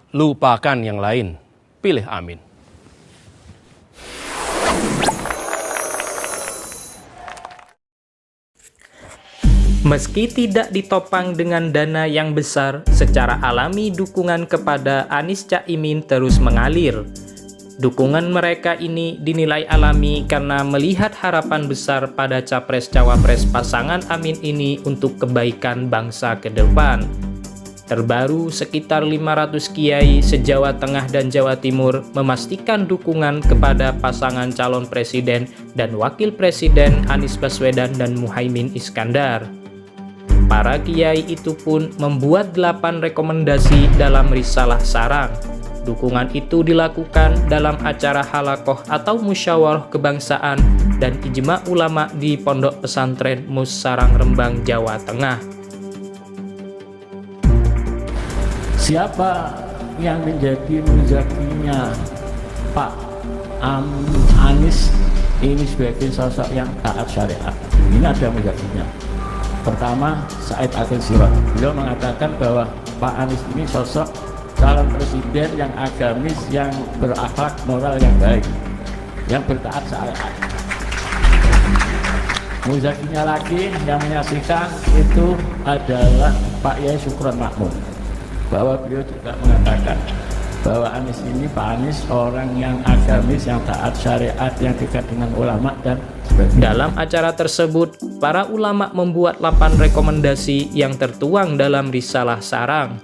lupakan yang lain, pilih Amin. Meski tidak ditopang dengan dana yang besar, secara alami dukungan kepada Anies Caimin terus mengalir. Dukungan mereka ini dinilai alami karena melihat harapan besar pada capres-cawapres pasangan Amin ini untuk kebaikan bangsa ke depan. Terbaru, sekitar 500 kiai se-Jawa Tengah dan Jawa Timur memastikan dukungan kepada pasangan calon presiden dan wakil presiden Anies Baswedan dan Muhaimin Iskandar. Para kiai itu pun membuat 8 rekomendasi dalam risalah sarang. Dukungan itu dilakukan dalam acara halakoh atau musyawarah kebangsaan dan ijma ulama di Pondok Pesantren Mus Sarang Rembang, Jawa Tengah. Siapa yang menjadi muzakinya Pak Anies ini sebagai sosok yang taat syariat? Ini ada muzakinya. Pertama, Said Akhil Sirot. Beliau mengatakan bahwa Pak Anies ini sosok calon presiden yang agamis, yang berakhlak moral yang baik, yang bertaat syariat. Muzakinya lagi yang menyaksikan itu adalah Pak Yai Syukron Makmun, bahwa beliau juga mengatakan bahwa Anies ini, Pak Anies, orang yang agamis, yang taat syariat, yang dekat dengan ulama dan sebagainya. Dalam acara tersebut, para ulama membuat 8 rekomendasi yang tertuang dalam risalah sarang.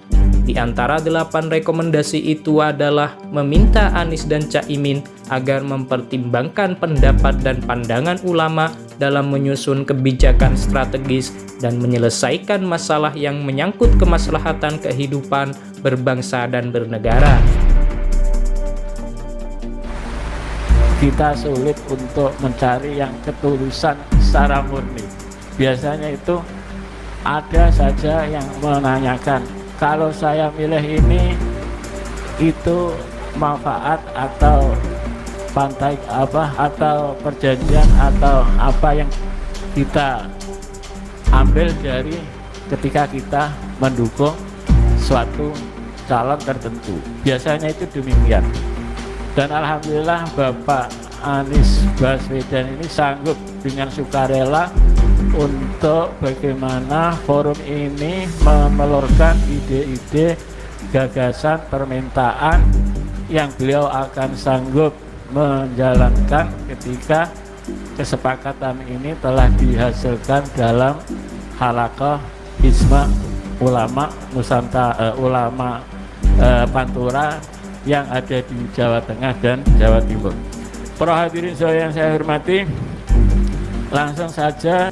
Di antara 8 rekomendasi itu adalah meminta Anies dan Caimin agar mempertimbangkan pendapat dan pandangan ulama dalam menyusun kebijakan strategis dan menyelesaikan masalah yang menyangkut kemaslahatan kehidupan berbangsa dan bernegara. Kita sulit untuk mencari yang ketulusan secara murni. Biasanya itu ada saja yang menanyakan, kalau saya milih ini, itu manfaat atau pantai apa atau perjanjian atau apa yang kita ambil dari ketika kita mendukung suatu calon tertentu. Biasanya itu demikian. Dan alhamdulillah Bapak Anies Baswedan ini sanggup dengan sukarela untuk bagaimana forum ini menelurkan ide-ide, gagasan, permintaan yang beliau akan sanggup menjalankan ketika kesepakatan ini telah dihasilkan dalam halaqah ijma ulama Nusantara, ulama Pantura yang ada di Jawa Tengah dan Jawa Timur. Para hadirin yang saya hormati, langsung saja.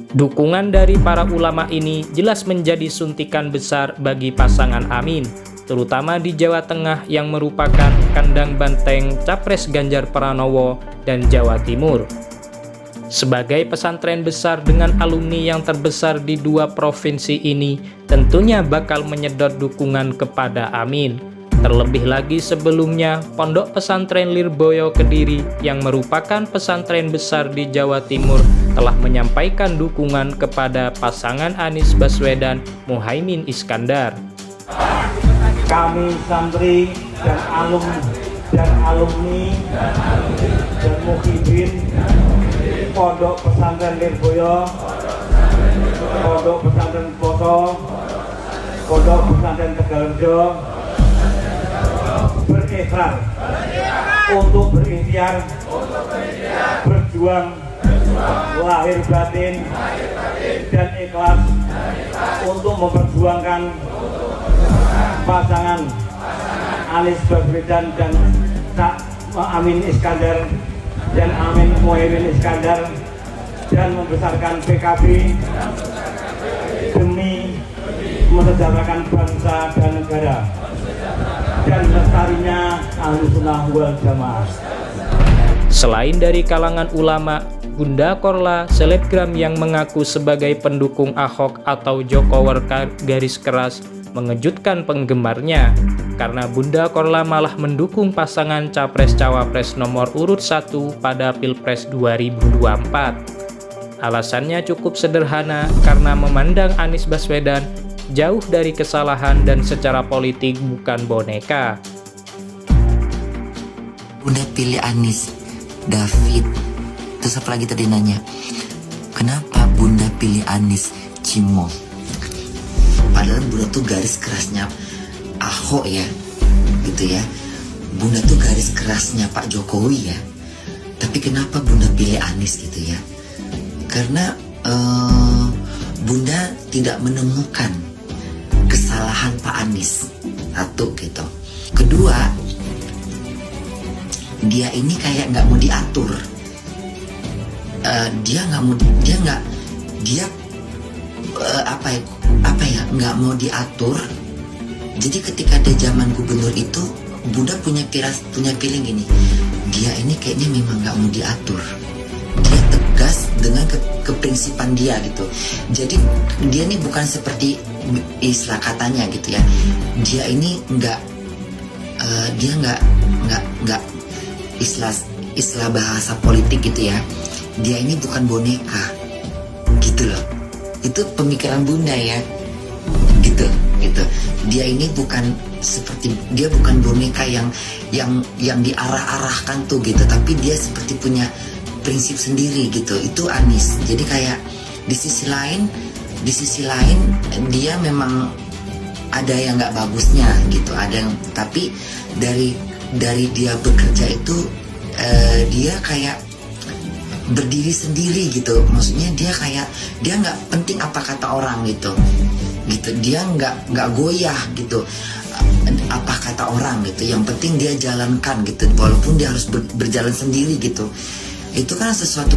Dukungan dari para ulama ini jelas menjadi suntikan besar bagi pasangan Amin, terutama di Jawa Tengah yang merupakan kandang banteng Capres Ganjar Pranowo dan Jawa Timur. Sebagai pesantren besar dengan alumni yang terbesar di 2 provinsi ini, tentunya bakal menyedot dukungan kepada Amin. Terlebih lagi sebelumnya, Pondok Pesantren Lirboyo Kediri yang merupakan pesantren besar di Jawa Timur telah menyampaikan dukungan kepada pasangan Anies Baswedan Muhaimin Iskandar. Kami santri dan alumni dan muhibin Pondok Pesantren Lirboyo, Pondok Pesantren Poto, Pondok Pesantren Tegalrejo berikrar untuk berikhtiar, berjuang lahir batin dan ikhlas untuk memperjuangkan pasangan Anies Baswedan dan Amin Iskandar dan Amin Muhaimin Iskandar, dan membesarkan PKB demi mensejahterakan bangsa dan negara dan lestarinya Ahlussunnah wal Jamaah. Selain dari kalangan ulama, Bunda Korla, selebgram yang mengaku sebagai pendukung Ahok atau Jokower garis keras, mengejutkan penggemarnya karena Bunda Korla malah mendukung pasangan Capres-Cawapres nomor urut 1 pada Pilpres 2024. Alasannya cukup sederhana, karena memandang Anies Baswedan jauh dari kesalahan dan secara politik bukan boneka. Bunda pilih Anies, David. Terus apa lagi tadi nanya? Kenapa Bunda pilih Anies, Cimo? Padahal Bunda tuh garis kerasnya Ahok ya, gitu ya. Bunda tuh garis kerasnya Pak Jokowi ya. Tapi kenapa Bunda pilih Anies gitu ya? Karena Bunda tidak menemukan kesalahan Pak Anies. Satu gitu. Kedua, dia ini kayak nggak mau diatur. Dia nggak mau diatur. Jadi ketika dia zaman gubernur itu, Bunda punya feeling gini, dia ini kayaknya memang nggak mau diatur. Dia tegas dengan keprinsipan dia gitu. Jadi dia ini bukan seperti istilah katanya gitu ya. Dia ini nggak istilah bahasa politik gitu ya. Dia ini bukan boneka gitu loh. Itu pemikiran Bunda ya, gitu. Dia ini bukan boneka yang diarah-arahkan tuh gitu, tapi dia seperti punya prinsip sendiri gitu. Itu Anies. Jadi kayak di sisi lain dia memang ada yang nggak bagusnya gitu, ada yang, tapi dari dia bekerja itu dia kayak berdiri sendiri gitu. Maksudnya dia nggak penting apa kata orang gitu. Dia nggak goyah gitu apa kata orang gitu. Yang penting dia jalankan gitu, walaupun dia harus berjalan sendiri gitu. Itu kan sesuatu